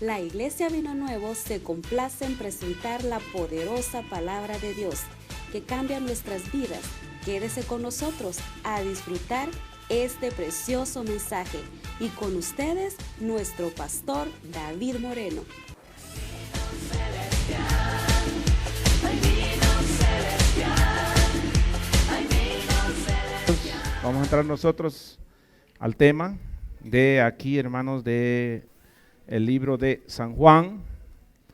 La Iglesia Vino Nuevo se complace en presentar la poderosa palabra de Dios que cambia nuestras vidas. Quédese con nosotros a disfrutar este precioso mensaje. Y con ustedes, nuestro pastor David Moreno. Vamos a entrar nosotros al tema de aquí, hermanos, de el libro de San Juan.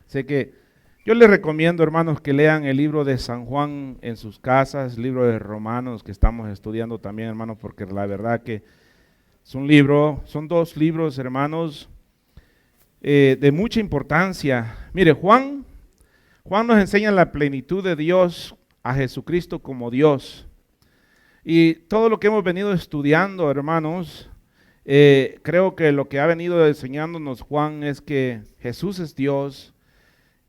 Sé que yo les recomiendo, hermanos, que lean el libro de San Juan en sus casas, el libro de Romanos que estamos estudiando también, hermanos, porque la verdad que es un libro, son dos libros, hermanos, de mucha importancia. Mire, Juan nos enseña la plenitud de Dios, a Jesucristo como Dios. Y todo lo que hemos venido estudiando, hermanos, creo que lo que ha venido enseñándonos Juan es que Jesús es Dios.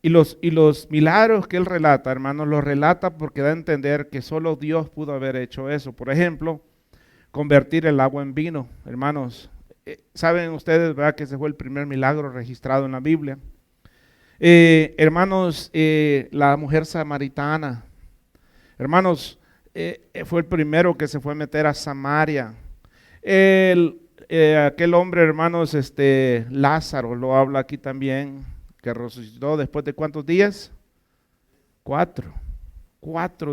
Y los milagros que él relata, hermanos, los relata porque da a entender que solo Dios pudo haber hecho eso. Por ejemplo, convertir el agua en vino, hermanos. Saben ustedes, ¿verdad?, que ese fue el primer milagro registrado en la Biblia. Hermanos, la mujer samaritana, hermanos, fue el primero que se fue a meter a Samaria. Aquel hombre, hermanos, Lázaro, lo habla aquí también, que resucitó después de ¿cuántos días? 4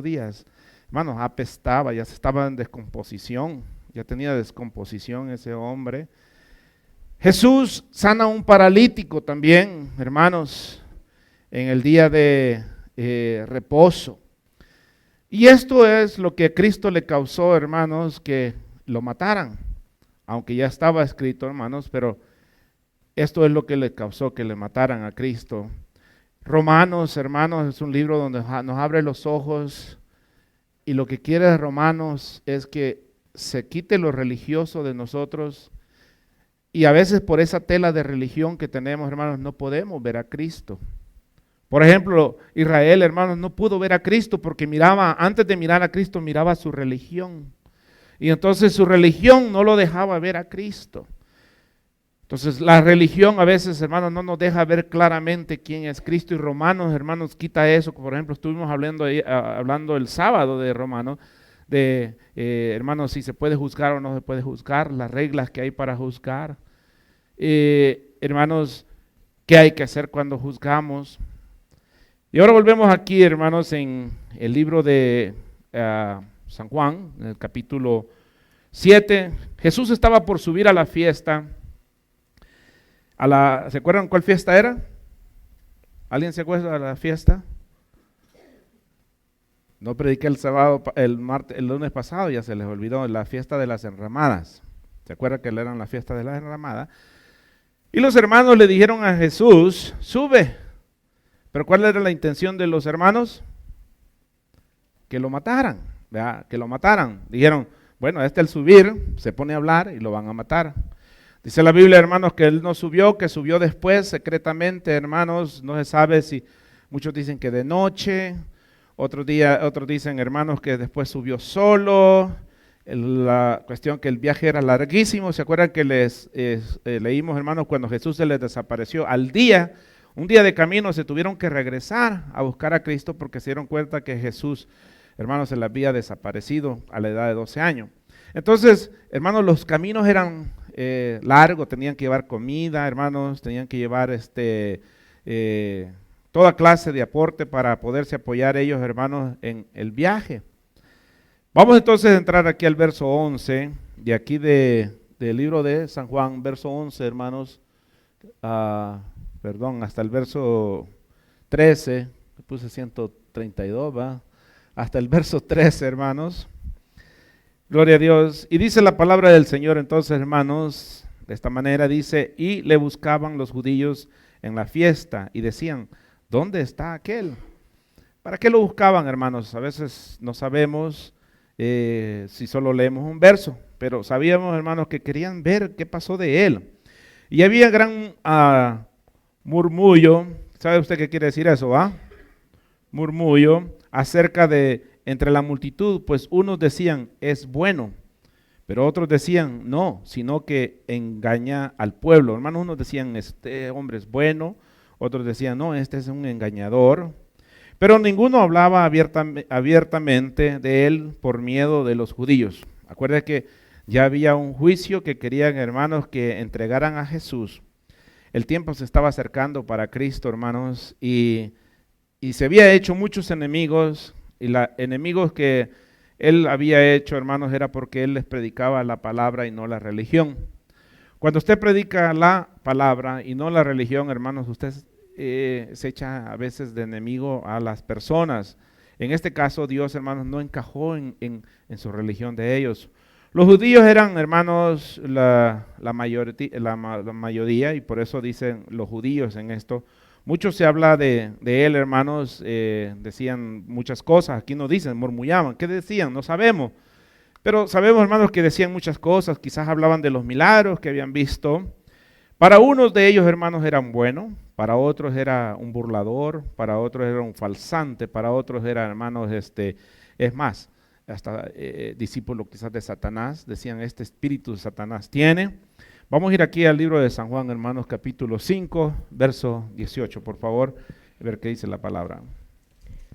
días. Hermanos, apestaba, ya estaba en descomposición, ya tenía descomposición ese hombre. Jesús sana a un paralítico también, hermanos, en el día de reposo. Y esto es lo que Cristo le causó, hermanos, que lo mataran, aunque ya estaba escrito, hermanos, pero esto es lo que le causó que le mataran a Cristo. Romanos, hermanos, es un libro donde nos abre los ojos, y lo que quiere Romanos es que se quite lo religioso de nosotros, y a veces por esa tela de religión que tenemos, hermanos, no podemos ver a Cristo. Por ejemplo, Israel, hermanos, no pudo ver a Cristo porque antes de mirar a Cristo, miraba su religión. Y entonces su religión no lo dejaba ver a Cristo. Entonces la religión a veces, hermanos, no nos deja ver claramente quién es Cristo. Y Romanos, hermanos, quita eso. Por ejemplo, estuvimos hablando el sábado de Romanos, de, hermanos, si se puede juzgar o no se puede juzgar, las reglas que hay para juzgar. Hermanos, ¿qué hay que hacer cuando juzgamos? Y ahora volvemos aquí, hermanos, en el libro de San Juan, en el capítulo 7. Jesús estaba por subir a la fiesta. ¿Se acuerdan cuál fiesta era? ¿Alguien se acuerda de la fiesta? No prediqué el sábado, el lunes pasado, ya se les olvidó, la fiesta de las enramadas. ¿Se acuerdan que eran la fiesta de las enramadas? Y los hermanos le dijeron a Jesús, sube. Pero ¿cuál era la intención de los hermanos? Que lo mataran, ¿verdad? Que lo mataran. Dijeron, bueno, al subir se pone a hablar y lo van a matar. Dice la Biblia, hermanos, que él no subió, que subió después secretamente, hermanos. No se sabe si, muchos dicen que de noche, otros dicen, hermanos, que después subió solo. La cuestión que el viaje era larguísimo. ¿Se acuerdan que leímos, hermanos, cuando Jesús se les desapareció un día de camino se tuvieron que regresar a buscar a Cristo porque se dieron cuenta que Jesús, hermanos, se les había desaparecido a la edad de 12 años. Entonces, hermanos, los caminos eran largos, tenían que llevar comida, hermanos, tenían que llevar toda clase de aporte para poderse apoyar ellos, hermanos, en el viaje. Vamos entonces a entrar aquí al verso 11, de aquí del libro de San Juan, verso 11, hermanos, hasta el verso 13, puse 132, ¿va? Hasta el verso 13, hermanos. Gloria a Dios. Y dice la palabra del Señor entonces, hermanos, de esta manera dice, y le buscaban los judíos en la fiesta y decían, ¿dónde está aquel? ¿Para qué lo buscaban, hermanos? A veces no sabemos si solo leemos un verso, pero sabíamos, hermanos, que querían ver qué pasó de él. Y había gran murmullo, ¿sabe usted qué quiere decir eso, va? Murmullo acerca de entre la multitud, pues unos decían, es bueno, Pero otros decían, no, sino que engaña al pueblo. Hermanos, unos decían, este hombre es bueno, otros decían, no, este es un engañador. Pero ninguno hablaba abiertamente de él por miedo de los judíos. Acuérdense que ya había un juicio que querían, hermanos, que entregaran a Jesús. El tiempo se estaba acercando para Cristo, hermanos, y se había hecho muchos enemigos, y los enemigos que él había hecho, hermanos, era porque él les predicaba la palabra y no la religión. Cuando usted predica la palabra y no la religión, hermanos, usted se echa a veces de enemigo a las personas. En este caso, Dios, hermanos, no encajó en su religión de ellos. Los judíos eran, hermanos, la mayoría, y por eso dicen los judíos en esto. Mucho se habla de él, hermanos, decían muchas cosas, aquí no dicen, murmuraban. ¿Qué decían? No sabemos. Pero sabemos, hermanos, que decían muchas cosas, quizás hablaban de los milagros que habían visto. Para unos de ellos, hermanos, eran buenos, para otros era un burlador, para otros era un falsante, para otros era, hermanos, es más, hasta discípulos quizás de Satanás, decían, este espíritu de Satanás tiene. Vamos a ir aquí al libro de San Juan, hermanos, capítulo 5, verso 18, por favor, a ver qué dice la palabra.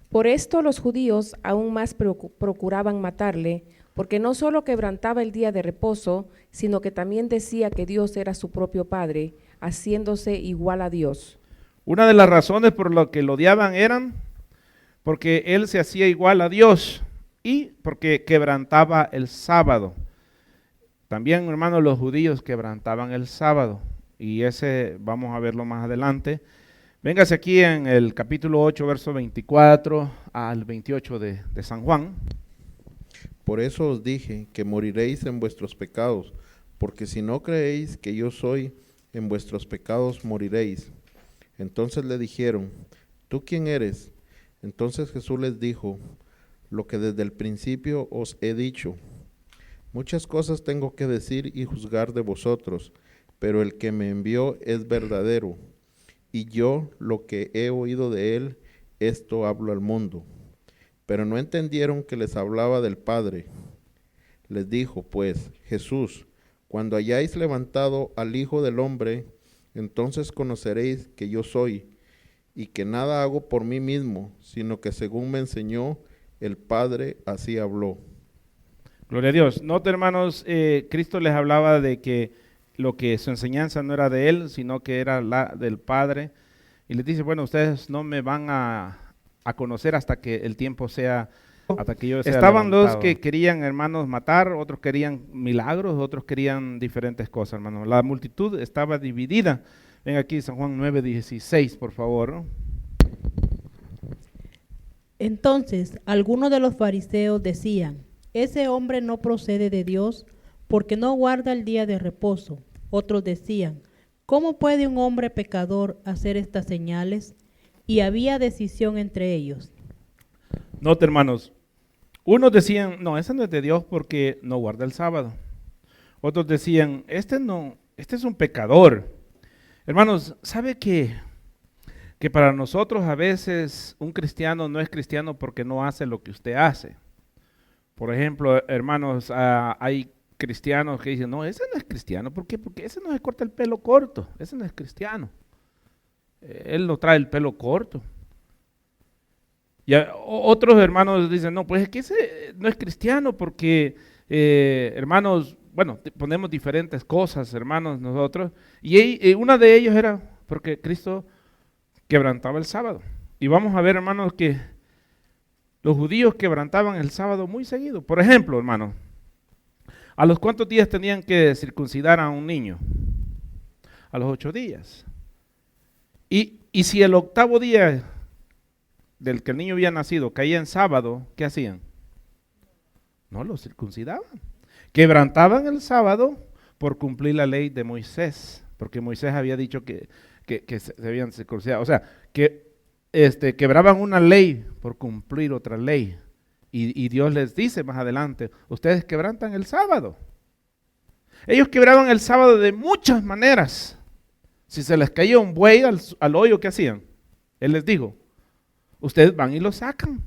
Por esto los judíos aún más procuraban matarle, porque no solo quebrantaba el día de reposo, sino que también decía que Dios era su propio Padre, haciéndose igual a Dios. Una de las razones por lo que lo odiaban eran porque él se hacía igual a Dios y porque quebrantaba el sábado. También, hermanos, los judíos quebrantaban el sábado, y ese vamos a verlo más adelante. Véngase aquí en el capítulo 8, verso 24 al 28 de San Juan. Por eso os dije que moriréis en vuestros pecados, porque si no creéis que yo soy, en vuestros pecados moriréis. Entonces le dijeron, ¿tú quién eres? Entonces Jesús les dijo, lo que desde el principio os he dicho. Muchas cosas tengo que decir y juzgar de vosotros, pero el que me envió es verdadero, y yo lo que he oído de él, esto hablo al mundo. Pero no entendieron que les hablaba del Padre. Les dijo, pues, Jesús, cuando hayáis levantado al Hijo del Hombre, entonces conoceréis que yo soy, y que nada hago por mí mismo, sino que según me enseñó el Padre, así habló. Gloria a Dios. Note, hermanos, Cristo les hablaba de que lo que su enseñanza no era de él, sino que era la del Padre. Y les dice, bueno, ustedes no me van a conocer hasta que el tiempo sea, hasta que yo sea Estaban levantado. los que querían, hermanos, matar, otros querían milagros, otros querían diferentes cosas, hermanos. La multitud estaba dividida. Ven aquí San Juan 9:16, por favor. Entonces, algunos de los fariseos decían, ese hombre no procede de Dios porque no guarda el día de reposo. Otros decían, ¿cómo puede un hombre pecador hacer estas señales? Y había decisión entre ellos. Note, hermanos, unos decían, no, ese no es de Dios porque no guarda el sábado. Otros decían, este es un pecador. Hermanos, ¿sabe que para nosotros a veces un cristiano no es cristiano porque no hace lo que usted hace? Por ejemplo, hermanos, hay cristianos que dicen, no, ese no es cristiano. ¿Por qué? Porque ese no se corta el pelo corto, ese no es cristiano. Él no trae el pelo corto. Y otros hermanos dicen, no, pues es que ese no es cristiano porque, hermanos, bueno, ponemos diferentes cosas, hermanos, nosotros. Y una de ellos era porque Cristo quebrantaba el sábado. Y vamos a ver, hermanos, que los judíos quebrantaban el sábado muy seguido. Por ejemplo, hermanos, ¿a los cuántos días tenían que circuncidar a un niño? A los 8 días. Y si el octavo día del que el niño había nacido caía en sábado, ¿qué hacían? No, lo circuncidaban. Quebrantaban el sábado por cumplir la ley de Moisés, porque Moisés había dicho que se habían circuncidado. O sea, que quebraban una ley por cumplir otra ley. Y Dios les dice más adelante, ustedes quebrantan el sábado. Ellos quebraban el sábado de muchas maneras. Si se les caía un buey al hoyo, ¿qué hacían? Él les dijo, ustedes van y lo sacan.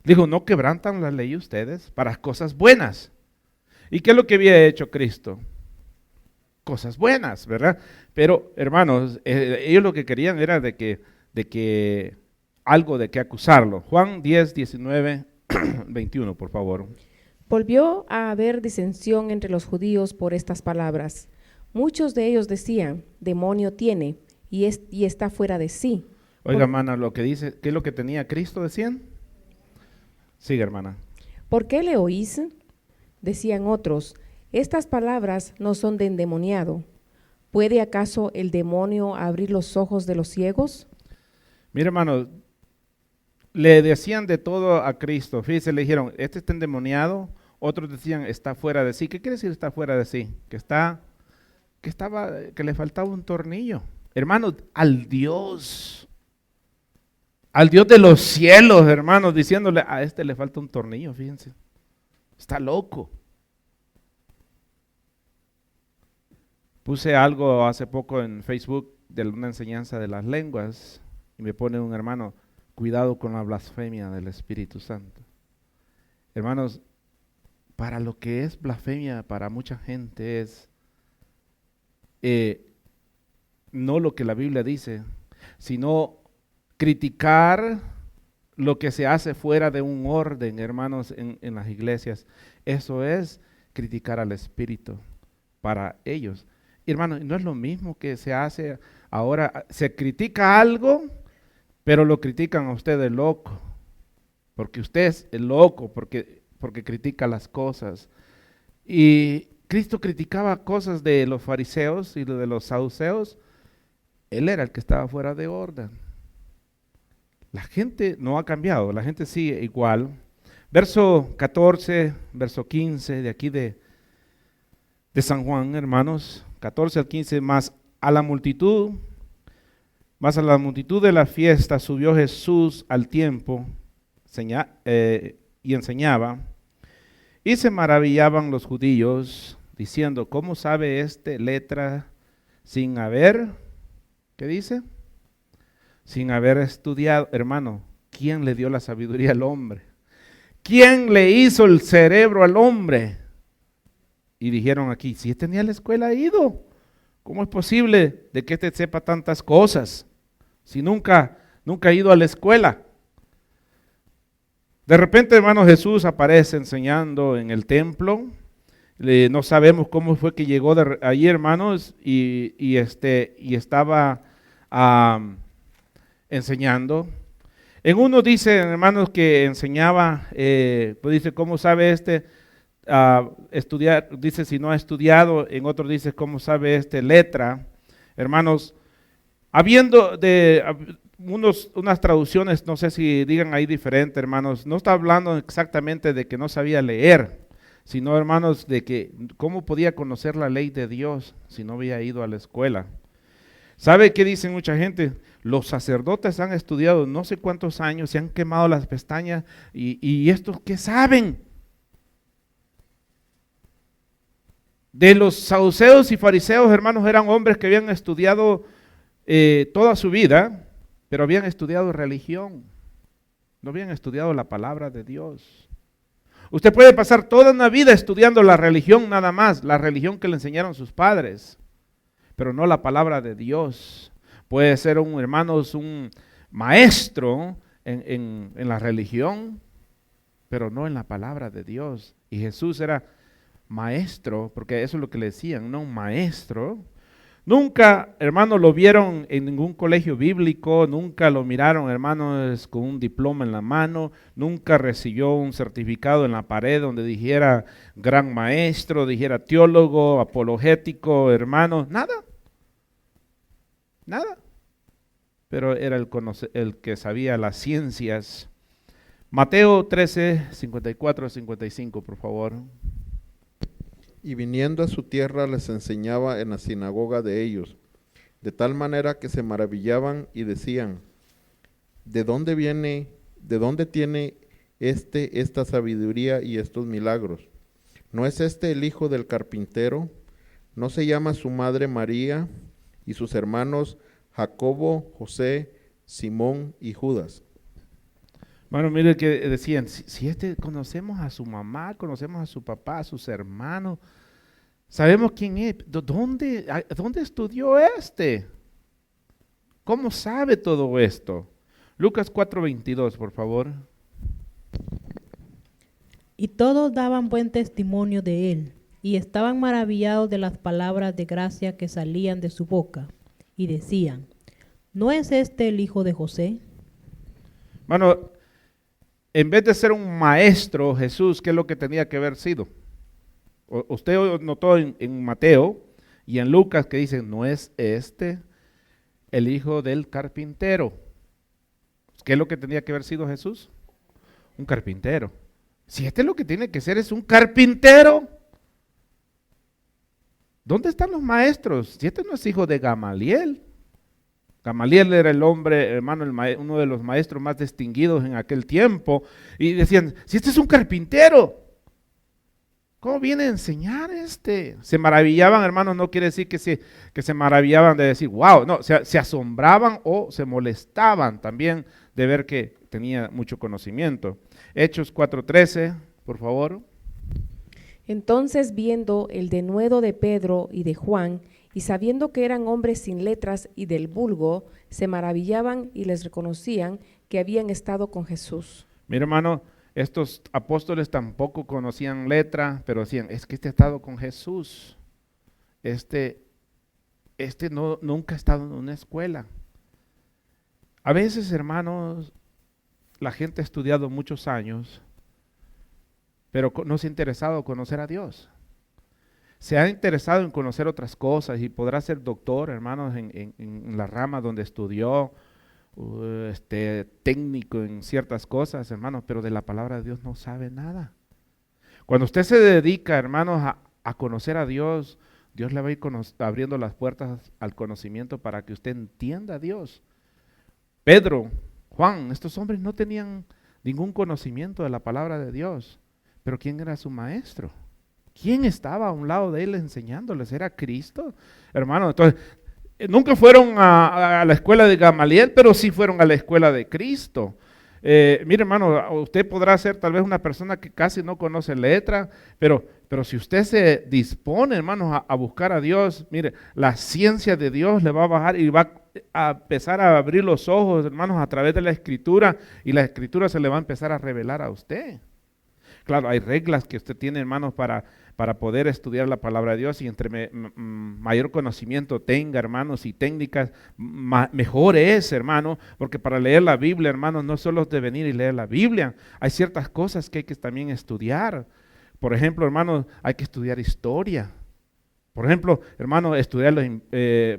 Dijo, no quebrantan la ley ustedes para cosas buenas. ¿Y qué es lo que había hecho Cristo? Cosas buenas, ¿verdad? Pero, hermanos, ellos lo que querían era de que algo de que acusarlo. Juan 10, 19, 21, por favor. Volvió a haber disensión entre los judíos por estas palabras. Muchos de ellos decían, demonio tiene y está fuera de sí. Oiga, hermana, lo que dice, ¿qué es lo que tenía Cristo, decían? Sigue, hermana. ¿Por qué le oís? Decían otros, estas palabras no son de endemoniado. ¿Puede acaso el demonio abrir los ojos de los ciegos? Mira, hermano, le decían de todo a Cristo. Fíjense, le dijeron, este está endemoniado. Otros decían, está fuera de sí. ¿Qué quiere decir está fuera de sí? Que le faltaba un tornillo. Hermano, al Dios de los cielos, hermanos, diciéndole, a este le falta un tornillo, fíjense. Está loco. Puse algo hace poco en Facebook de una enseñanza de las lenguas y me pone un hermano, cuidado con la blasfemia del Espíritu Santo. Hermanos, para lo que es blasfemia para mucha gente es no lo que la Biblia dice, sino criticar lo que se hace fuera de un orden, hermanos, en las iglesias. Eso es criticar al Espíritu para ellos. Hermanos, no es lo mismo que se hace ahora, se critica algo, pero lo critican a usted de loco, porque usted es el loco, porque critica las cosas. Y Cristo criticaba cosas de los fariseos y de los saduceos. Él era el que estaba fuera de orden. La gente no ha cambiado, la gente sigue igual. Verso 14, verso 15 de aquí de San Juan, hermanos, 14 al 15, más a la multitud de la fiesta subió Jesús al templo y enseñaba, y se maravillaban los judíos, diciendo, ¿cómo sabe este letra sin haber, qué dice? Sin haber estudiado. Hermano, ¿quién le dio la sabiduría al hombre? ¿Quién le hizo el cerebro al hombre? Y dijeron aquí, si este ni a la escuela ha ido, ¿cómo es posible de que este sepa tantas cosas? Si nunca ha ido a la escuela. De repente, hermano, Jesús aparece enseñando en el templo. No sabemos cómo fue que llegó allí, hermanos, y estaba enseñando. En uno dice, hermanos, que enseñaba, pues dice, ¿cómo sabe estudiar? Dice, si no ha estudiado. En otro dice, ¿cómo sabe letra? Hermanos, habiendo de unas traducciones, no sé si digan ahí diferente, hermanos, no está hablando exactamente de que no sabía leer, sino, hermanos, de que cómo podía conocer la ley de Dios si no había ido a la escuela. ¿Sabe qué dice mucha gente? Los sacerdotes han estudiado no sé cuántos años, se han quemado las pestañas, y estos, ¿qué saben? De los saduceos y fariseos, hermanos, eran hombres que habían estudiado toda su vida, pero habían estudiado religión, no habían estudiado la palabra de Dios. Usted puede pasar toda una vida estudiando la religión nada más, la religión que le enseñaron sus padres, pero no la palabra de Dios. Puede ser un maestro en la religión, pero no en la palabra de Dios. Y Jesús era maestro, porque eso es lo que le decían, no un maestro. Nunca, hermanos, lo vieron en ningún colegio bíblico, nunca lo miraron, hermanos, con un diploma en la mano, nunca recibió un certificado en la pared donde dijera gran maestro, dijera teólogo, apologético, hermanos, nada. Pero era el que sabía las ciencias. Mateo 13, 54, 55, por favor. Y viniendo a su tierra les enseñaba en la sinagoga de ellos, de tal manera que se maravillaban y decían, ¿de dónde tiene esta sabiduría y estos milagros? ¿No es este el hijo del carpintero? ¿No se llama su madre María y sus hermanos Jacobo, José, Simón y Judas? Bueno, mire que decían, si conocemos a su mamá, conocemos a su papá, a sus hermanos, sabemos quién es, ¿dónde estudió este? ¿Cómo sabe todo esto? Lucas 4:22, por favor. Y todos daban buen testimonio de él, y estaban maravillados de las palabras de gracia que salían de su boca, y decían, ¿no es este el hijo de José? Bueno, en vez de ser un maestro, Jesús, ¿qué es lo que tenía que haber sido? Usted notó en Mateo y en Lucas que dicen, ¿no es este el hijo del carpintero? ¿Qué es lo que tenía que haber sido Jesús? Un carpintero. Si este es lo que tiene que ser, es un carpintero. ¿Dónde están los maestros? Si este no es hijo de Gamaliel. Gamaliel era el hombre, hermano, uno de los maestros más distinguidos en aquel tiempo. Y decían, si este es un carpintero, ¿cómo viene a enseñar este? Se maravillaban, hermanos, no quiere decir que se maravillaban de decir, wow, no, se asombraban o se molestaban también de ver que tenía mucho conocimiento. Hechos 4:13, por favor. Entonces, viendo el denuedo de Pedro y de Juan, y sabiendo que eran hombres sin letras y del vulgo, se maravillaban y les reconocían que habían estado con Jesús. Mira, hermano, estos apóstoles tampoco conocían letra, pero decían, es que este ha estado con Jesús. Este nunca ha estado en una escuela. A veces, hermanos, la gente ha estudiado muchos años, pero no se ha interesado en conocer a Dios. Se ha interesado en conocer otras cosas y podrá ser doctor, hermanos, en la rama donde estudió, técnico en ciertas cosas, hermanos, pero de la palabra de Dios no sabe nada. Cuando usted se dedica, hermanos, a conocer a Dios, Dios le va a ir abriendo las puertas al conocimiento para que usted entienda a Dios. Pedro, Juan, estos hombres no tenían ningún conocimiento de la palabra de Dios, pero ¿quién era su maestro? ¿Quién estaba a un lado de él enseñándoles? ¿Era Cristo? Hermano, entonces, nunca fueron a la escuela de Gamaliel, pero sí fueron a la escuela de Cristo. Mire, hermano, usted podrá ser tal vez una persona que casi no conoce letra, pero si usted se dispone, hermanos, a buscar a Dios, mire, la ciencia de Dios le va a bajar y va a empezar a abrir los ojos, hermanos, a través de la Escritura, y la Escritura se le va a empezar a revelar a usted. Claro, hay reglas que usted tiene, hermanos, para poder estudiar la palabra de Dios, y entre mayor conocimiento tenga, hermanos, y técnicas, mejor es, hermano, porque para leer la Biblia, hermanos, no solo es de venir y leer la Biblia, hay ciertas cosas que hay que también estudiar. Por ejemplo, hermanos, hay que estudiar historia. Por ejemplo, hermanos, estudiar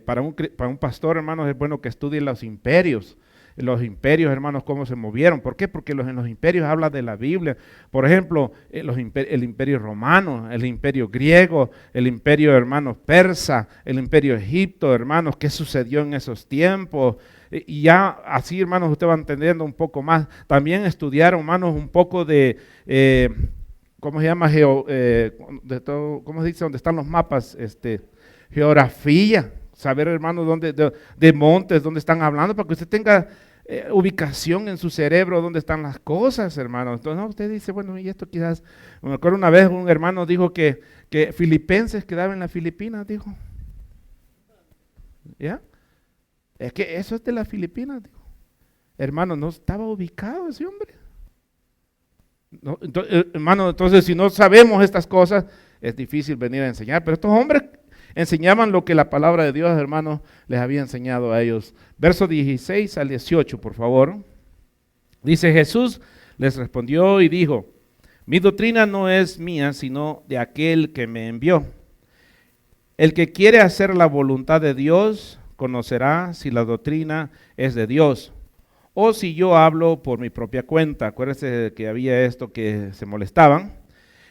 para un pastor, hermanos, es bueno que estudie los imperios. Los imperios, hermanos, cómo se movieron. ¿Por qué? Porque en los imperios habla de la Biblia. Por ejemplo, el imperio romano, el imperio griego, el imperio, hermanos, persa, el imperio egipto, hermanos, qué sucedió en esos tiempos. Y ya así, hermanos, usted va entendiendo un poco más. También estudiar, hermanos, un poco de, ¿cómo se llama? ¿Cómo se dice? ¿Dónde están los mapas? Geografía. Saber, hermanos, de montes, dónde están hablando, para que usted tenga ubicación en su cerebro, dónde están las cosas, hermanos. Entonces, no, usted dice, bueno, y esto quizás, me acuerdo una vez un hermano dijo que Filipenses quedaba en las Filipinas, dijo. ¿Ya? Es que eso es de las Filipinas, dijo. Hermano, no estaba ubicado ese hombre. No, entonces, hermano, entonces si no sabemos estas cosas, es difícil venir a enseñar, pero estos hombres enseñaban lo que la palabra de Dios, hermanos, les había enseñado a ellos. Verso 16 al 18, por favor. Dice, Jesús les respondió y dijo, mi doctrina no es mía, sino de aquel que me envió. El que quiere hacer la voluntad de Dios, conocerá si la doctrina es de Dios, o si yo hablo por mi propia cuenta. Acuérdense que había esto que se molestaban.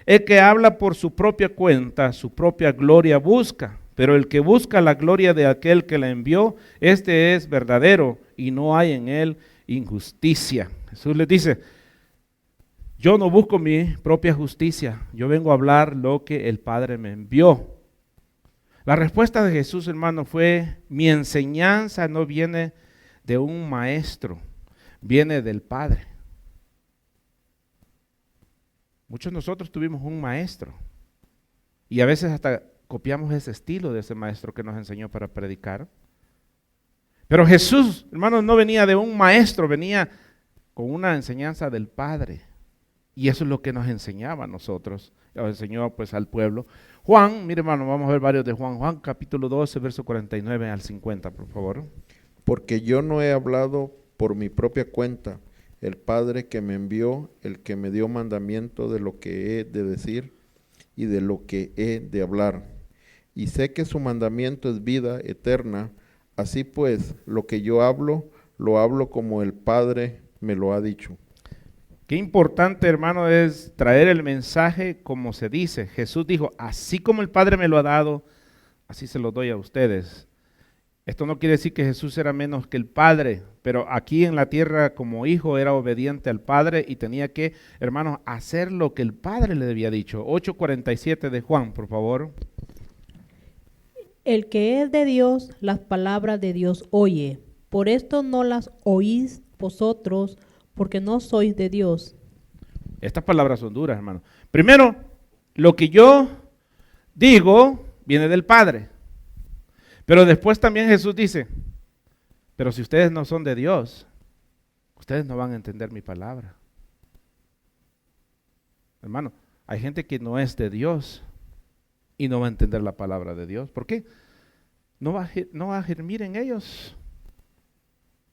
El que habla por su propia cuenta, su propia gloria busca, pero el que busca la gloria de aquel que la envió, este es verdadero y no hay en él injusticia. Jesús les dice, yo no busco mi propia justicia, yo vengo a hablar lo que el Padre me envió. La respuesta de Jesús, hermano, fue, mi enseñanza no viene de un maestro, viene del Padre. Muchos de nosotros tuvimos un maestro y a veces hasta copiamos ese estilo de ese maestro que nos enseñó para predicar. Pero Jesús, hermanos, no venía de un maestro, venía con una enseñanza del Padre. Y eso es lo que nos enseñaba a nosotros, nos enseñó pues al pueblo. Juan, mire hermano, vamos a ver varios de Juan. Juan capítulo 12, verso 49 al 50, por favor. Porque yo no he hablado por mi propia cuenta. El Padre que me envió, el que me dio mandamiento de lo que he de decir y de lo que he de hablar. Y sé que su mandamiento es vida eterna. Así pues, lo que yo hablo, lo hablo como el Padre me lo ha dicho. Qué importante, hermano, es traer el mensaje como se dice. Jesús dijo, así como el Padre me lo ha dado, así se lo doy a ustedes. Esto no quiere decir que Jesús era menos que el Padre, pero aquí en la tierra como hijo era obediente al Padre y tenía que, hermanos, hacer lo que el Padre le había dicho. 8:47 de Juan, por favor. El que es de Dios, las palabras de Dios oye. Por esto no las oís vosotros, porque no sois de Dios. Estas palabras son duras, hermano. Primero, lo que yo digo viene del Padre. Pero después también Jesús dice, pero si ustedes no son de Dios, ustedes no van a entender mi palabra. Hermano, hay gente que no es de Dios y no va a entender la palabra de Dios. ¿Por qué? No va a germir en ellos.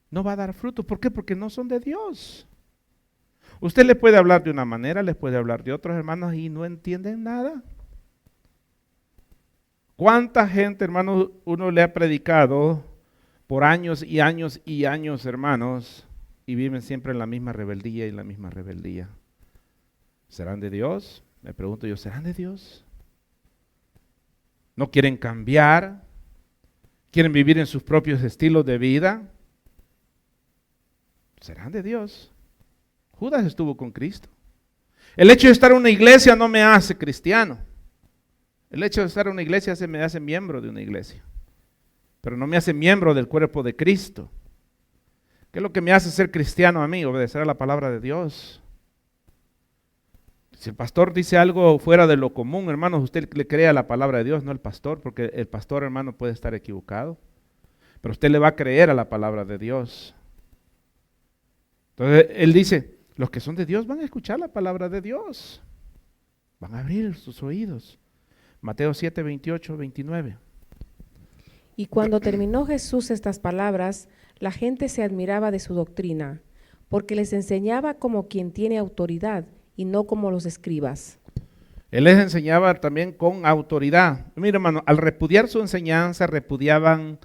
No va a dar fruto. ¿Por qué? Porque no son de Dios. Usted le puede hablar de una manera, les puede hablar de otros hermanos y no entienden nada. ¿Cuánta gente, hermanos, uno le ha predicado por años y años y años, hermanos, y viven siempre en la misma rebeldía y la misma rebeldía? ¿Serán de Dios? Me pregunto yo, ¿serán de Dios? ¿No quieren cambiar? ¿Quieren vivir en sus propios estilos de vida? ¿Serán de Dios? Judas estuvo con Cristo. El hecho de estar en una iglesia no me hace cristiano. El hecho de estar en una iglesia me hace miembro de una iglesia, pero no me hace miembro del cuerpo de Cristo. ¿Qué es lo que me hace ser cristiano a mí? Obedecer a la palabra de Dios. Si el pastor dice algo fuera de lo común, hermanos, usted le cree a la palabra de Dios, no al pastor, porque el pastor, hermano, puede estar equivocado, pero usted le va a creer a la palabra de Dios. Entonces, él dice, los que son de Dios van a escuchar la palabra de Dios, van a abrir sus oídos. Mateo 7, 28, 29. Y cuando terminó Jesús estas palabras, la gente se admiraba de su doctrina, porque les enseñaba como quien tiene autoridad y no como los escribas. Él les enseñaba también con autoridad. Mira, hermano, al repudiar su enseñanza, repudiaban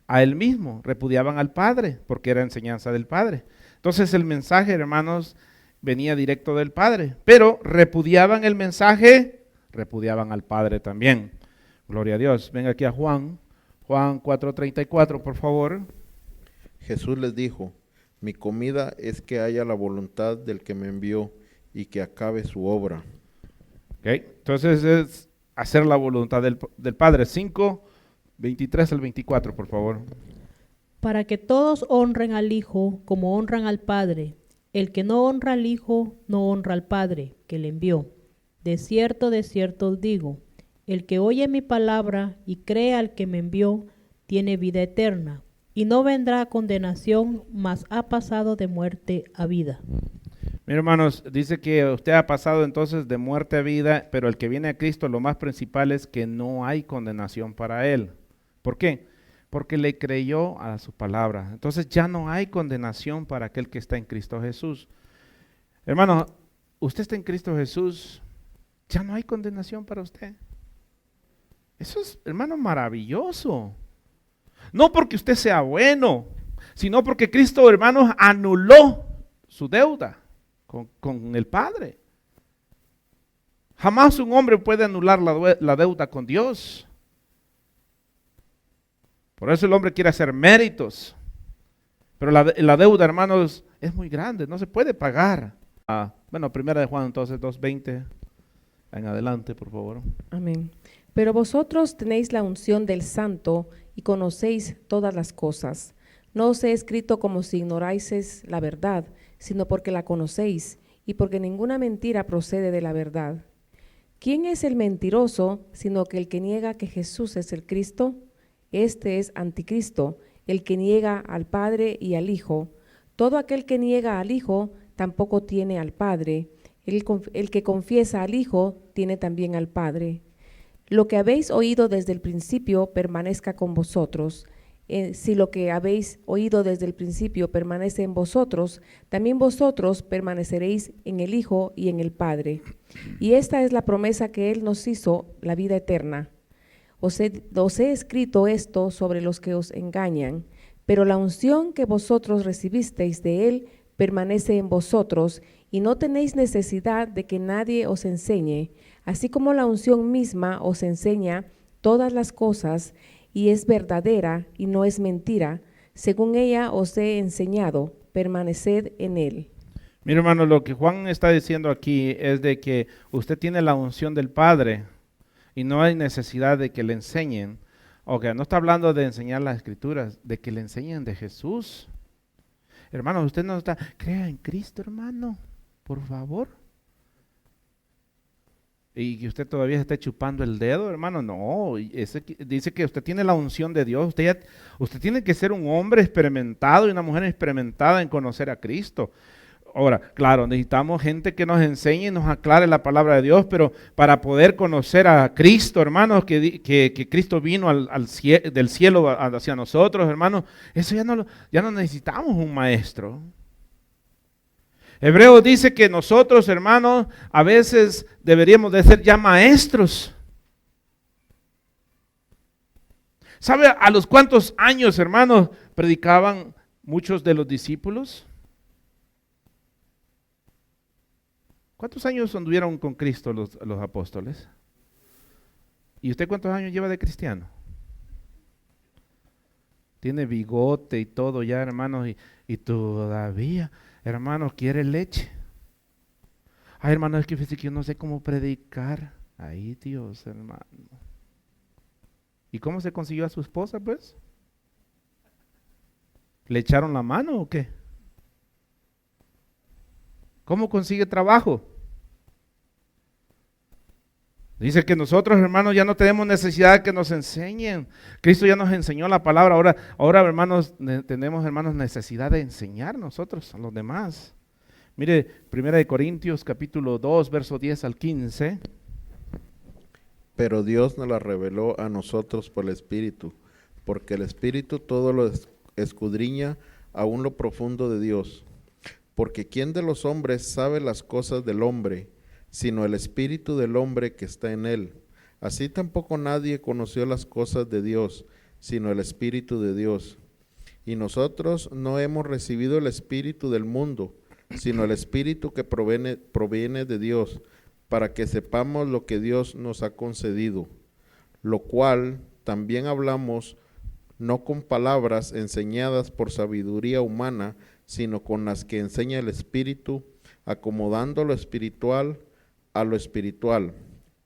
a él mismo, repudiaban al Padre, porque era enseñanza del Padre. Entonces el mensaje, hermanos, venía directo del Padre, pero repudiaban el mensaje, repudiaban al Padre también. Gloria a Dios. Venga aquí a Juan 4:34, por favor. Jesús les dijo, mi comida es que haya la voluntad del que me envió y que acabe su obra. Okay. Entonces es hacer la voluntad del Padre. 5:23 al 24, por favor. Para que todos honren al Hijo como honran al Padre. El que no honra al Hijo, no honra al Padre que le envió. De cierto os digo, el que oye mi palabra y cree al que me envió, tiene vida eterna, y no vendrá a condenación, mas ha pasado de muerte a vida. Mira, hermanos, dice que usted ha pasado entonces de muerte a vida, pero el que viene a Cristo, lo más principal es que no hay condenación para él. ¿Por qué? Porque le creyó a su palabra. Entonces ya no hay condenación para aquel que está en Cristo Jesús. Hermano, usted está en Cristo Jesús, ya no hay condenación para usted. Eso es, hermano, maravilloso. No porque usted sea bueno, sino porque Cristo, hermanos, anuló su deuda con el Padre. Jamás un hombre puede anular la deuda con Dios. Por eso el hombre quiere hacer méritos. Pero la deuda, hermanos, es muy grande, no se puede pagar. Bueno, primera de Juan, entonces, 2:20. En adelante, por favor. Amén. Pero vosotros tenéis la unción del Santo y conocéis todas las cosas. No os he escrito como si ignoraseis la verdad, sino porque la conocéis y porque ninguna mentira procede de la verdad. ¿Quién es el mentiroso sino que el que niega que Jesús es el Cristo? Este es anticristo, el que niega al Padre y al Hijo. Todo aquel que niega al Hijo tampoco tiene al Padre. El que confiesa al Hijo tiene también al Padre. Lo que habéis oído desde el principio permanezca con vosotros. Si lo que habéis oído desde el principio permanece en vosotros, también vosotros permaneceréis en el Hijo y en el Padre. Y esta es la promesa que Él nos hizo, la vida eterna. Os he escrito esto sobre los que os engañan, pero la unción que vosotros recibisteis de Él permanece en vosotros, y no tenéis necesidad de que nadie os enseñe, así como la unción misma os enseña todas las cosas, y es verdadera y no es mentira. Según ella os he enseñado, permaneced en Él. Mira, hermano, lo que Juan está diciendo aquí es de que usted tiene la unción del Padre y no hay necesidad de que le enseñen. No está hablando de enseñar las Escrituras, de que le enseñen de Jesús. Hermano, usted no está, crea en Cristo, hermano, por favor. Y que usted todavía se esté chupando el dedo, hermano, no. Dice que usted tiene la unción de Dios. Usted tiene que ser un hombre experimentado y una mujer experimentada en conocer a Cristo. Ahora, claro, necesitamos gente que nos enseñe y nos aclare la palabra de Dios, pero para poder conocer a Cristo, hermanos, que Cristo vino del cielo hacia nosotros, hermanos, eso ya no necesitamos un maestro. Hebreo dice que nosotros, hermanos, a veces deberíamos de ser ya maestros. ¿Sabe a los cuántos años, hermanos, predicaban muchos de los discípulos? ¿Cuántos años anduvieron con Cristo los apóstoles? ¿Y usted cuántos años lleva de cristiano? Tiene bigote y todo ya, hermanos, y todavía, hermanos, quiere leche. Ay, hermano, es que fíjese que yo no sé cómo predicar. Ay, Dios, hermano. ¿Y cómo se consiguió a su esposa, pues? ¿Le echaron la mano o qué? ¿Cómo consigue trabajo? Dice que nosotros, hermanos, ya no tenemos necesidad de que nos enseñen. Cristo ya nos enseñó la palabra. Ahora, hermanos, tenemos, hermanos, necesidad de enseñar nosotros a los demás. Mire, 1 Corintios capítulo 2, verso 10 al 15. Pero Dios nos la reveló a nosotros por el Espíritu, porque el Espíritu todo lo escudriña aún lo profundo de Dios. Porque ¿quién de los hombres sabe las cosas del hombre, sino el espíritu del hombre que está en él? Así tampoco nadie conoció las cosas de Dios, sino el Espíritu de Dios. Y nosotros no hemos recibido el espíritu del mundo, sino el Espíritu que proviene de Dios, para que sepamos lo que Dios nos ha concedido, lo cual también hablamos no con palabras enseñadas por sabiduría humana, sino con las que enseña el Espíritu, acomodando lo espiritual a lo espiritual.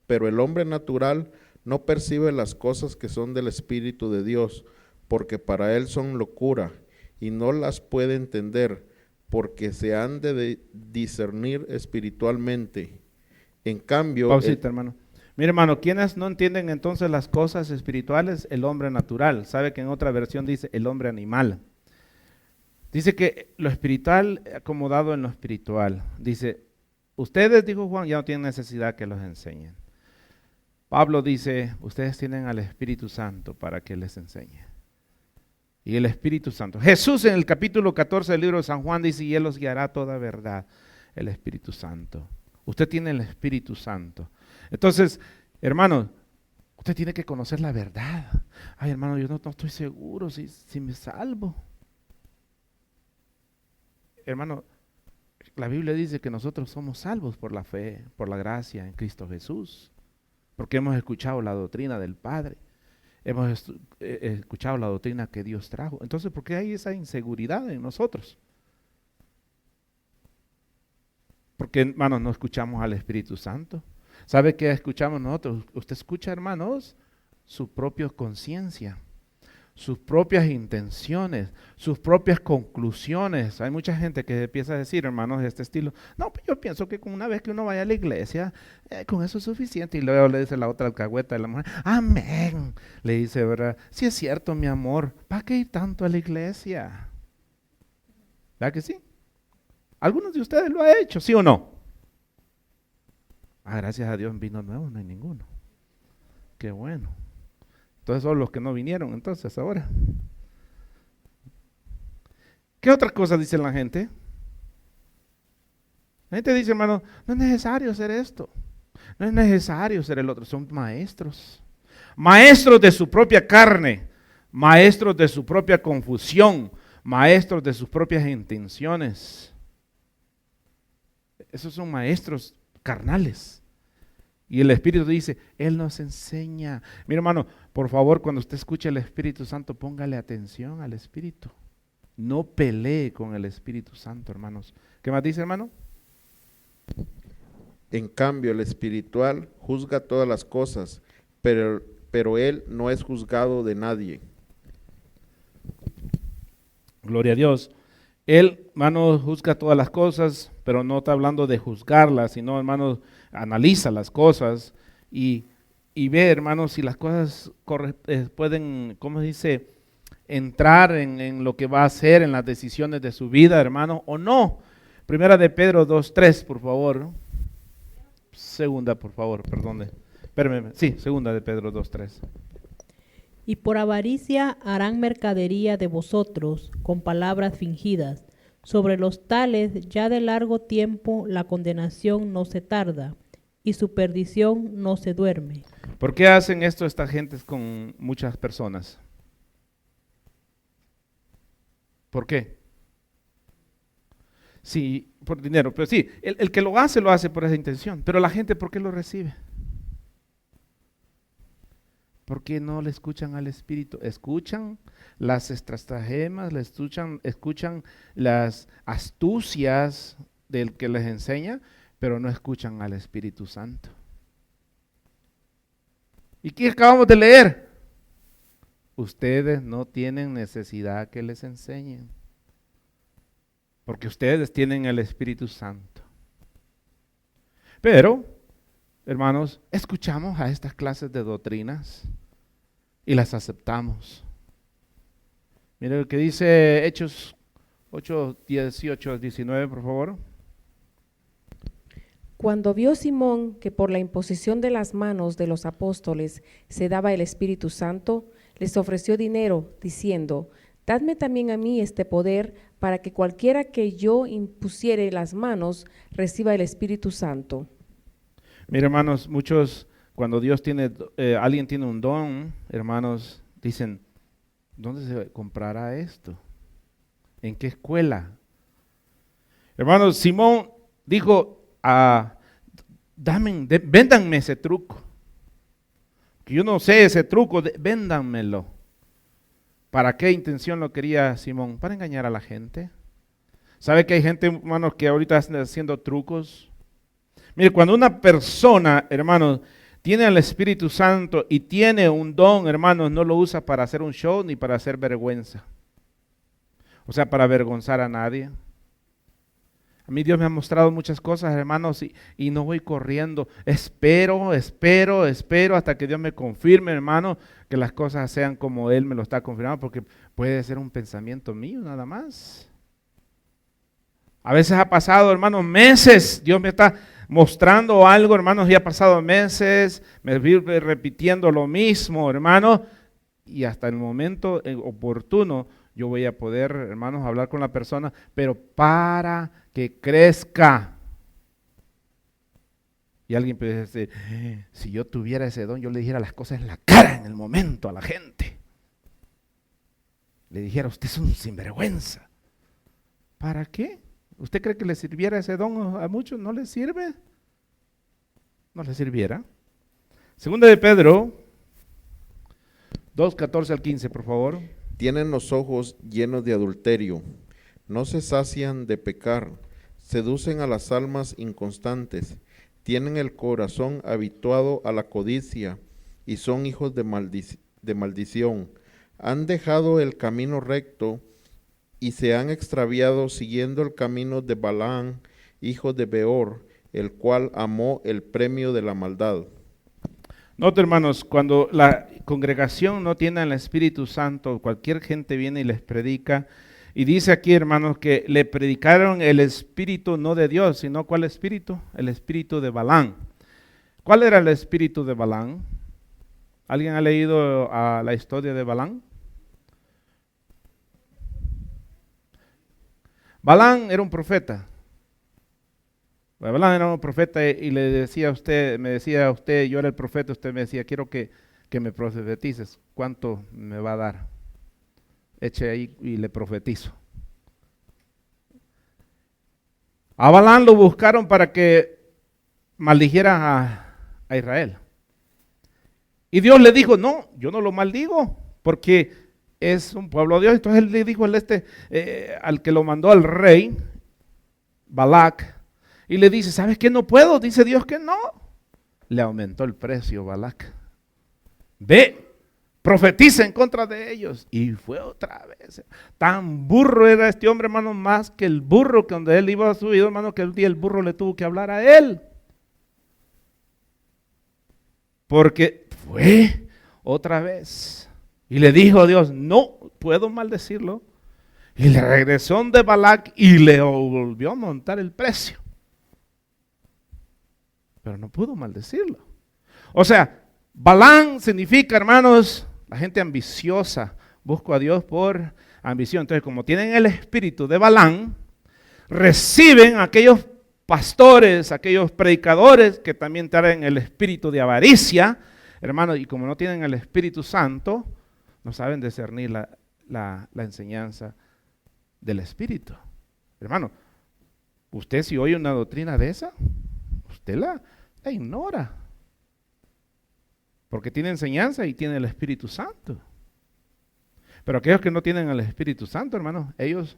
Pero el hombre natural no percibe las cosas que son del Espíritu de Dios, porque para él son locura, y no las puede entender, porque se han de discernir espiritualmente. En cambio... Pausita, hermano. Mire, hermano, ¿quiénes no entienden entonces las cosas espirituales? El hombre natural. Sabe que en otra versión dice el hombre animal. Dice que lo espiritual acomodado en lo espiritual. Dice, ustedes, dijo Juan, ya no tienen necesidad que los enseñen. Pablo dice, ustedes tienen al Espíritu Santo para que les enseñe. Y el Espíritu Santo. Jesús en el capítulo 14 del libro de San Juan dice, y Él los guiará a toda verdad, el Espíritu Santo. Usted tiene el Espíritu Santo. Entonces, hermano, usted tiene que conocer la verdad. Ay, hermano, yo no estoy seguro si me salvo. Hermano, la Biblia dice que nosotros somos salvos por la fe, por la gracia en Cristo Jesús, porque hemos escuchado la doctrina del Padre, hemos escuchado la doctrina que Dios trajo. Entonces, ¿por qué hay esa inseguridad en nosotros? Porque, hermanos, no escuchamos al Espíritu Santo. ¿Sabe qué escuchamos nosotros? Usted escucha, hermanos, su propia conciencia, sus propias intenciones, sus propias conclusiones. Hay mucha gente que empieza a decir, hermanos, de este estilo, no, pues yo pienso que con una vez que uno vaya a la iglesia, con eso es suficiente. Y luego le dice la otra alcahueta de la mujer, amén. Le dice, ¿verdad? Sí es cierto, mi amor, ¿para qué ir tanto a la iglesia? ¿Verdad que sí? ¿Algunos de ustedes lo han hecho, sí o no? Gracias a Dios en vino nuevo no hay ninguno. Qué bueno. Entonces son los que no vinieron entonces ahora. ¿Qué otra cosa dice la gente? La gente dice, hermano, no es necesario hacer esto. No es necesario ser el otro. Son maestros. Maestros de su propia carne. Maestros de su propia confusión. Maestros de sus propias intenciones. Esos son maestros carnales. Y el Espíritu dice, Él nos enseña. Mira, hermano, por favor, cuando usted escuche el Espíritu Santo, póngale atención al Espíritu. No pelee con el Espíritu Santo, hermanos. ¿Qué más dice, hermano? En cambio, el espiritual juzga todas las cosas, pero él no es juzgado de nadie. Gloria a Dios. Él, hermano, juzga todas las cosas, pero no está hablando de juzgarlas, sino, hermano, analiza las cosas y ve, hermano, si las cosas pueden, ¿cómo se dice?, entrar en lo que va a hacer, en las decisiones de su vida, hermano, o no. Primera de Pedro 2:3, por favor. Segunda, por favor, perdone. Espérame, sí, segunda de Pedro 2:3. Y por avaricia harán mercadería de vosotros con palabras fingidas. Sobre los tales ya de largo tiempo la condenación no se tarda y su perdición no se duerme. ¿Por qué hacen esto estas gentes con muchas personas? ¿Por qué? Sí, por dinero, pero sí, el que lo hace por esa intención, pero la gente, ¿por qué lo recibe? ¿Por qué no le escuchan al Espíritu? Escuchan las estratagemas, escuchan las astucias del que les enseña, pero no escuchan al Espíritu Santo. ¿Y qué acabamos de leer? Ustedes no tienen necesidad que les enseñen, porque ustedes tienen el Espíritu Santo. Pero, hermanos, escuchamos a estas clases de doctrinas y las aceptamos. Mire lo que dice Hechos 8, 18, 19, por favor. Cuando vio Simón que por la imposición de las manos de los apóstoles se daba el Espíritu Santo, les ofreció dinero, diciendo, dadme también a mí este poder para que cualquiera que yo impusiere las manos reciba el Espíritu Santo. Mira, hermanos, muchos, cuando Dios tiene, alguien tiene un don, hermanos, dicen, ¿dónde se comprará esto? ¿En qué escuela? Hermanos, Simón dijo, véndanme ese truco. Que yo no sé ese truco, véndanmelo. ¿Para qué intención lo quería Simón? Para engañar a la gente. ¿Sabe que hay gente, hermanos, que ahorita están haciendo trucos? Mire, cuando una persona, hermanos, tiene al Espíritu Santo y tiene un don, hermanos, no lo usa para hacer un show ni para hacer vergüenza. O sea, para avergonzar a nadie. A mí Dios me ha mostrado muchas cosas, hermanos, y no voy corriendo. Espero hasta que Dios me confirme, hermano, que las cosas sean como Él me lo está confirmando, porque puede ser un pensamiento mío nada más. A veces ha pasado, hermanos, meses, Dios me está mostrando algo, hermanos, y ha pasado meses, me vive repitiendo lo mismo, hermano, y hasta el momento oportuno yo voy a poder, hermanos, hablar con la persona, pero para que crezca. Y alguien puede decir, si yo tuviera ese don, yo le dijera las cosas en la cara en el momento a la gente. Le dijera, usted es un sinvergüenza. ¿Para qué? ¿Usted cree que le sirviera ese don a muchos? ¿No le sirve? No le sirviera. Segunda de Pedro 2, 14 al 15, por favor. Tienen los ojos llenos de adulterio, no se sacian de pecar, seducen a las almas inconstantes, tienen el corazón habituado a la codicia y son hijos de maldición. Han dejado el camino recto y se han extraviado siguiendo el camino de Balaam, hijo de Beor, el cual amó el premio de la maldad. Note, hermanos, cuando la congregación no tiene al Espíritu Santo, cualquier gente viene y les predica, y dice aquí, hermanos, que le predicaron el espíritu no de Dios, sino ¿cuál espíritu? El espíritu de Balaam. ¿Cuál era el espíritu de Balaam? ¿Alguien ha leído la historia de Balaam? Balaam era un profeta. Balaam era un profeta y le decía a usted, me decía a usted, yo era el profeta, usted me decía, quiero que me profetices. ¿Cuánto me va a dar? Eche ahí y le profetizo. A Balaam lo buscaron para que maldijera a Israel. Y Dios le dijo, no, yo no lo maldigo, porque es un pueblo de Dios. Entonces él le dijo al que lo mandó al rey, Balac, y le dice, ¿sabes qué? No puedo, dice Dios que no. Le aumentó el precio Balac. Ve, profetiza en contra de ellos. Y fue otra vez. Tan burro era este hombre, hermano, más que el burro que donde él iba subido, hermano, que el día el burro le tuvo que hablar a él. Porque fue otra vez. Y le dijo a Dios, no puedo maldecirlo. Y le regresó de Balac y le volvió a montar el precio. Pero no pudo maldecirlo. O sea, Balaam significa, hermanos, la gente ambiciosa. Busco a Dios por ambición. Entonces, como tienen el espíritu de Balaam, reciben aquellos pastores, aquellos predicadores que también traen el espíritu de avaricia, hermanos, y como no tienen el Espíritu Santo, no saben discernir la enseñanza del Espíritu. Hermano, usted si oye una doctrina de esa, usted la ignora. Porque tiene enseñanza y tiene el Espíritu Santo. Pero aquellos que no tienen el Espíritu Santo, hermanos, ellos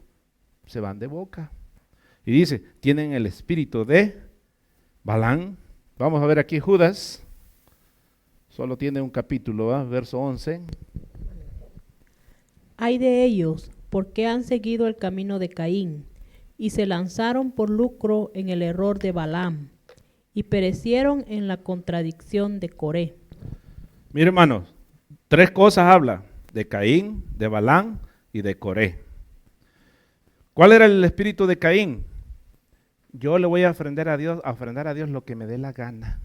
se van de boca. Y dice, tienen el espíritu de Balaam. Vamos a ver aquí Judas. Solo tiene un capítulo, verso 11. Ay de ellos, porque han seguido el camino de Caín, y se lanzaron por lucro en el error de Balaam, y perecieron en la contradicción de Coré. Mire, hermanos, tres cosas habla, de Caín, de Balaam y de Coré. ¿Cuál era el espíritu de Caín? Yo le voy a ofrendar a Dios lo que me dé la gana.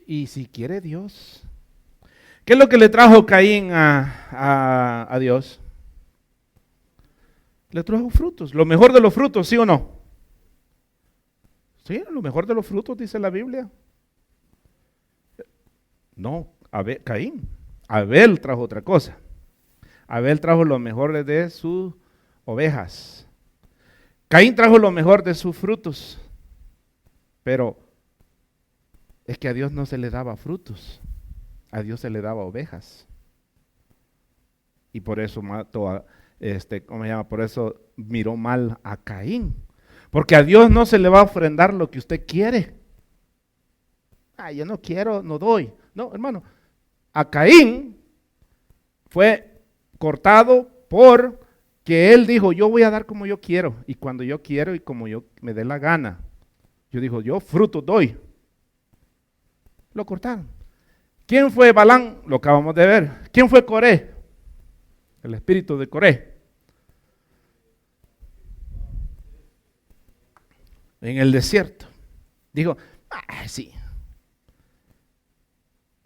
Y si quiere Dios, ¿qué es lo que le trajo Caín a Dios? Le trajo frutos, lo mejor de los frutos, ¿sí o no? Sí, lo mejor de los frutos, dice la Biblia. No, Caín. Abel trajo otra cosa. Abel trajo lo mejor de sus ovejas. Caín trajo lo mejor de sus frutos. Pero es que a Dios no se le daba frutos. A Dios se le daba ovejas. Y por eso mató por eso miró mal a Caín. Porque a Dios no se le va a ofrendar lo que usted quiere. Yo no quiero, no doy. No, hermano, a Caín fue cortado porque él dijo, yo voy a dar como yo quiero, y cuando yo quiero y como yo me dé la gana. Yo digo, yo fruto doy. Lo cortaron. ¿Quién fue Balaam? Lo acabamos de ver. ¿Quién fue Coré? El espíritu de Coré. En el desierto. Dijo, sí.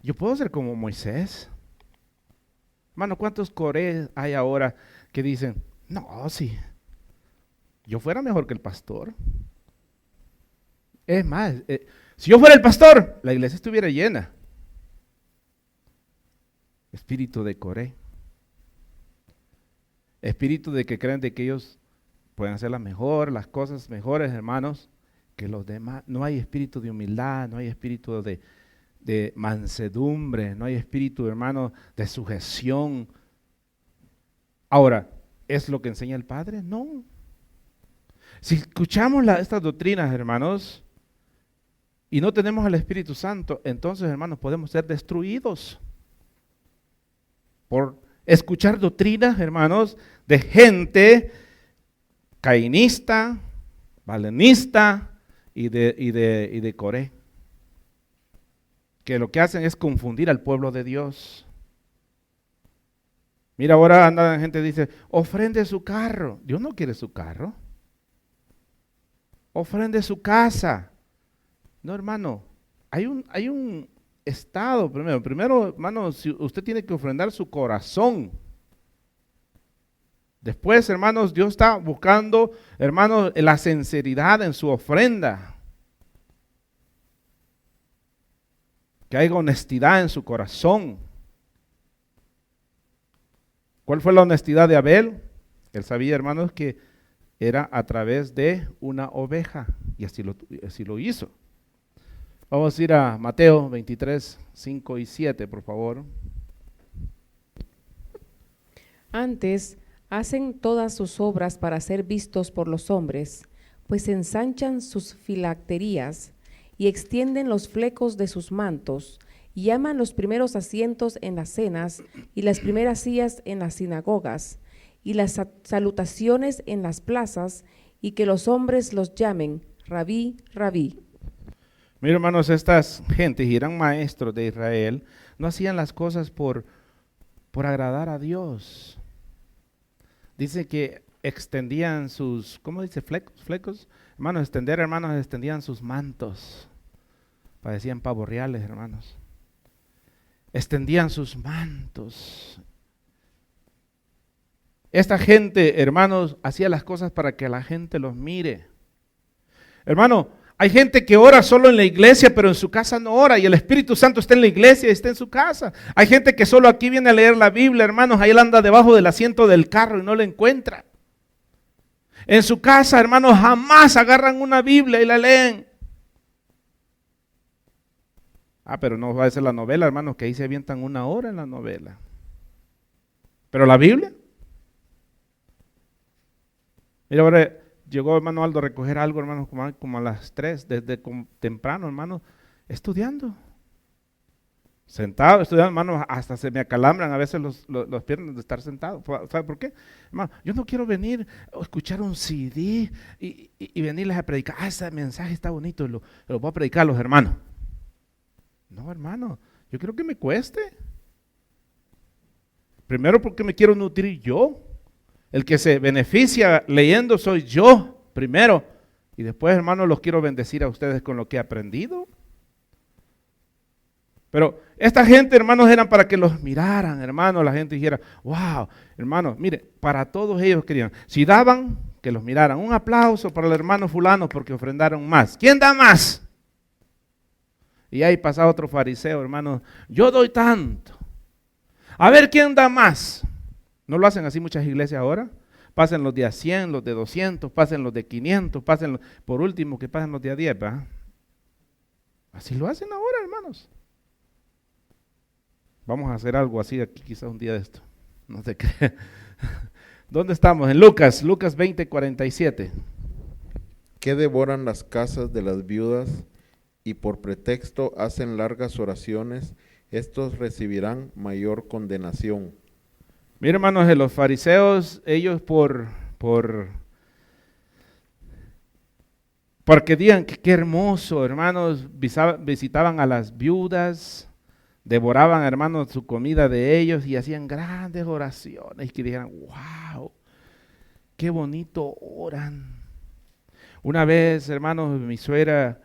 Yo puedo ser como Moisés. Hermano, ¿cuántos Coré hay ahora que dicen, no, sí, yo fuera mejor que el pastor? Es más, si yo fuera el pastor, la iglesia estuviera llena. Espíritu de Coré. Espíritu de que creen de que ellos pueden hacer las cosas mejores, hermanos, que los demás. No hay espíritu de humildad, no hay espíritu de mansedumbre, no hay espíritu, hermano, de sujeción. Ahora, ¿es lo que enseña el Padre? No. Si escuchamos estas doctrinas, hermanos, y no tenemos el Espíritu Santo, entonces, hermanos, podemos ser destruidos. por escuchar doctrinas, hermanos, de gente cainista, balenista y de Coré, que lo que hacen es confundir al pueblo de Dios. Mira, ahora anda gente dice, ofrende su carro. Dios no quiere su carro. Ofrende su casa. No, hermano, hay un estado primero. Primero, hermano, si usted tiene que ofrendar su corazón. Después, hermanos, Dios está buscando, hermanos, la sinceridad en su ofrenda. Que haya honestidad en su corazón. ¿Cuál fue la honestidad de Abel? Él sabía, hermanos, que era a través de una oveja, y así lo hizo. Vamos a ir a Mateo 23, 5 y 7, por favor. Antes hacen todas sus obras para ser vistos por los hombres, pues ensanchan sus filacterías y extienden los flecos de sus mantos, y llaman los primeros asientos en las cenas y las primeras sillas en las sinagogas, y las salutaciones en las plazas, y que los hombres los llamen Rabí, Rabí. Mira, hermanos, estas gentes, y eran maestros de Israel, no hacían las cosas por agradar a Dios. Dice que extendían sus, ¿cómo dice? Flecos. Hermanos, extendían sus mantos. Parecían pavos reales, hermanos. Extendían sus mantos. Esta gente, hermanos, hacía las cosas para que la gente los mire. Hermano, hay gente que ora solo en la iglesia, pero en su casa no ora, y el Espíritu Santo está en la iglesia y está en su casa. Hay gente que solo aquí viene a leer la Biblia, hermanos, ahí él anda debajo del asiento del carro y no la encuentra. En su casa, hermanos, jamás agarran una Biblia y la leen. Pero no va a ser la novela, hermanos, que ahí se avientan 1 hora en la novela. Pero la Biblia. Mira, ahora llegó hermano Aldo a recoger algo, hermanos, como a las 3, desde temprano, hermano, estudiando. Sentado, estudiando, hermano, hasta se me acalambran a veces los piernas de estar sentado. ¿Sabe por qué? Hermano, yo no quiero venir a escuchar un CD y venirles a predicar. Ese mensaje está bonito, lo voy a predicar a los hermanos. No, hermano, yo quiero que me cueste. Primero porque me quiero nutrir yo. El que se beneficia leyendo soy yo, primero. Y después, hermano, los quiero bendecir a ustedes con lo que he aprendido. Pero esta gente, hermanos, eran para que los miraran, hermanos. La gente dijera, wow, hermanos, mire, para todos ellos querían. Si daban, que los miraran. Un aplauso para el hermano fulano porque ofrendaron más. ¿Quién da más? Y ahí pasa otro fariseo, hermano, yo doy tanto. A ver quién da más. ¿No lo hacen así muchas iglesias ahora? Pasen los de a 100, los de 200, pasen los de 500, por último que pasen los de a 10, ¿va? Así lo hacen ahora, hermanos. Vamos a hacer algo así aquí quizás un día de esto. No se cree. ¿Dónde estamos? En Lucas 20, 47. Que devoran las casas de las viudas y por pretexto hacen largas oraciones, estos recibirán mayor condenación. Mira, hermanos, de los fariseos, ellos porque digan que qué hermoso, hermanos, visitaban a las viudas, devoraban, hermanos, su comida de ellos y hacían grandes oraciones y que dijeran, wow, qué bonito oran. Una vez, hermanos, mi suegra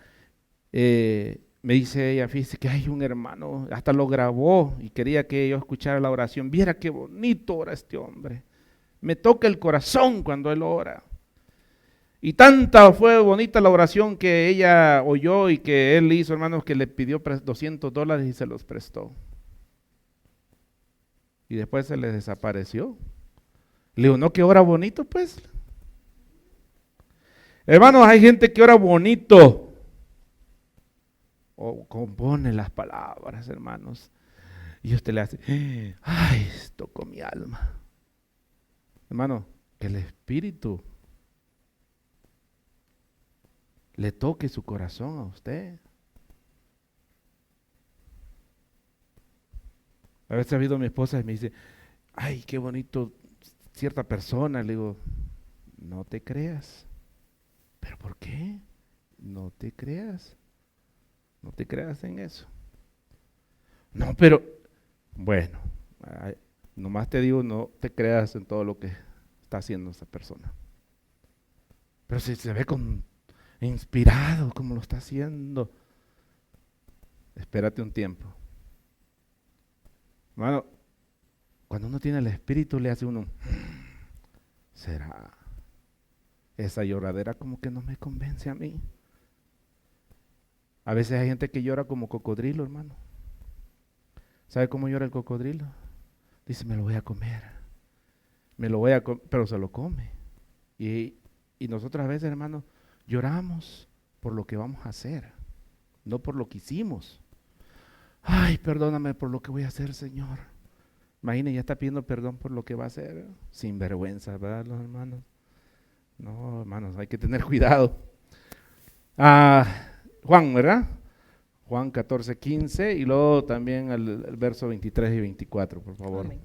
me dice ella, fíjese que hay un hermano, hasta lo grabó y quería que yo escuchara la oración. Viera qué bonito ora este hombre. Me toca el corazón cuando él ora. Y tanta fue bonita la oración que ella oyó y que él hizo, hermanos, que le pidió $200 y se los prestó. Y después se le desapareció. Le digo, no, que ora bonito, pues. Hermanos, hay gente que ora bonito. O compone las palabras, hermanos. Y usted le hace, ay, tocó mi alma. Hermano, que el Espíritu le toque su corazón a usted. A veces ha habido mi esposa y me dice, ay, qué bonito cierta persona. Le digo, no te creas. ¿Pero por qué? No te creas. No te creas en eso. No, pero, bueno, nomás te digo, no te creas en todo lo que está haciendo esa persona. Pero si se ve inspirado como lo está haciendo, espérate un tiempo. Hermano, cuando uno tiene el espíritu le hace uno, ¿será? Esa lloradera como que no me convence a mí. A veces hay gente que llora como cocodrilo, hermano. ¿Sabe cómo llora el cocodrilo? Dice, me lo voy a comer. Pero se lo come. Y nosotros a veces, hermano, lloramos por lo que vamos a hacer, no por lo que hicimos. Ay, perdóname por lo que voy a hacer, Señor. Imagínate, ya está pidiendo perdón por lo que va a hacer. Sin vergüenza, ¿verdad, los hermanos? No, hermanos, hay que tener cuidado. Juan, ¿verdad? Juan 14:15 y luego también el verso 23 y 24, por favor. Amén.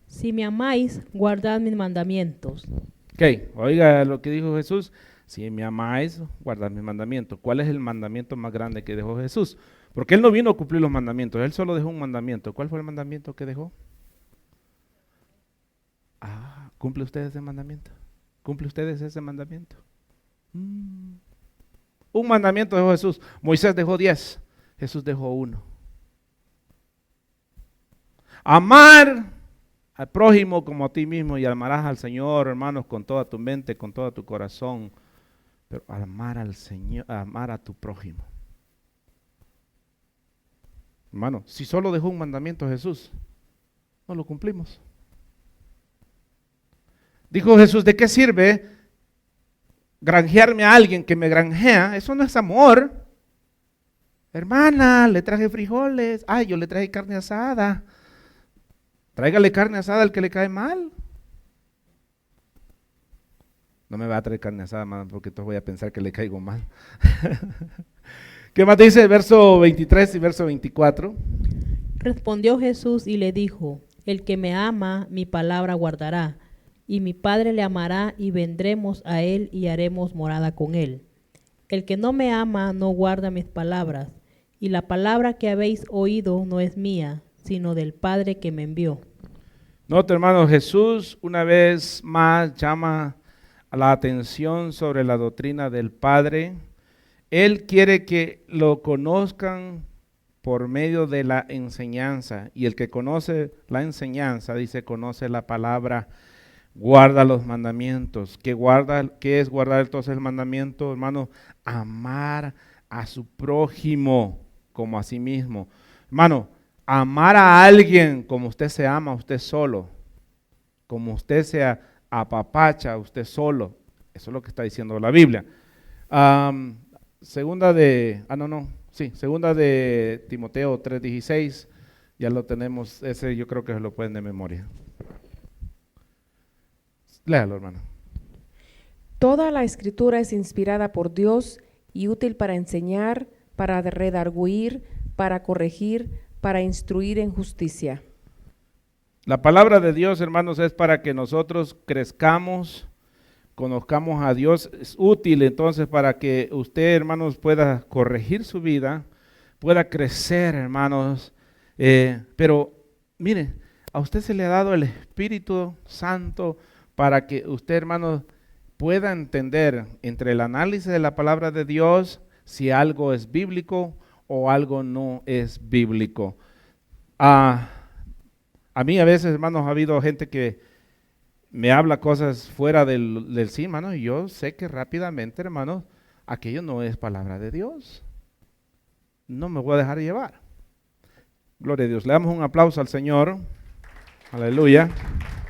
Si me amáis, guardad mis mandamientos. Ok, oiga lo que dijo Jesús. Si me amáis, guardad mis mandamientos. ¿Cuál es el mandamiento más grande que dejó Jesús? Porque Él no vino a cumplir los mandamientos, Él solo dejó un mandamiento. ¿Cuál fue el mandamiento que dejó? ¿Cumple usted ese mandamiento? ¿Cumple ustedes ese mandamiento? Un mandamiento dejó Jesús. Moisés dejó 10, Jesús dejó 1. Amar al prójimo como a ti mismo, y amarás al Señor, hermanos, con toda tu mente, con todo tu corazón. Pero amar al Señor, amar a tu prójimo. Hermano, si solo dejó un mandamiento Jesús, no lo cumplimos. Dijo Jesús, ¿de qué sirve granjearme a alguien que me granjea? Eso no es amor. Hermana, le traje frijoles. Ay, yo le traje carne asada. Tráigale carne asada al que le cae mal. No me va a traer carne asada, hermano, porque entonces voy a pensar que le caigo mal. ¿Qué más dice el verso 23 y verso 24? Respondió Jesús y le dijo, el que me ama, mi palabra guardará, y mi Padre le amará, y vendremos a él y haremos morada con él. El que no me ama no guarda mis palabras, y la palabra que habéis oído no es mía, sino del Padre que me envió. Note, hermano, Jesús una vez más llama a la atención sobre la doctrina del Padre. Él quiere que lo conozcan por medio de la enseñanza, y el que conoce la enseñanza, dice, conoce la palabra, guarda los mandamientos. ¿Qué es guardar entonces el mandamiento, hermano? Amar a su prójimo como a sí mismo. Hermano, amar a alguien como usted se ama a usted solo, como usted se apapacha usted solo. Eso es lo que está diciendo la Biblia. Segunda de Timoteo 3:16, ya lo tenemos, ese yo creo que se lo pueden de memoria. Léalo, hermano. Toda la escritura es inspirada por Dios y útil para enseñar, para redarguir, para corregir, para instruir en justicia. La palabra de Dios, hermanos, es para que nosotros crezcamos, conozcamos a Dios. Es útil entonces para que usted, hermanos, pueda corregir su vida, pueda crecer, hermanos. Pero mire, a usted se le ha dado el Espíritu Santo para que usted, hermanos, pueda entender entre el análisis de la palabra de Dios si algo es bíblico o algo no es bíblico. A mí a veces, hermanos, ha habido gente que me habla cosas fuera del sí, hermano, y yo sé que rápidamente, hermanos, aquello no es palabra de Dios. No me voy a dejar llevar. Gloria a Dios. Le damos un aplauso al Señor. Aleluya.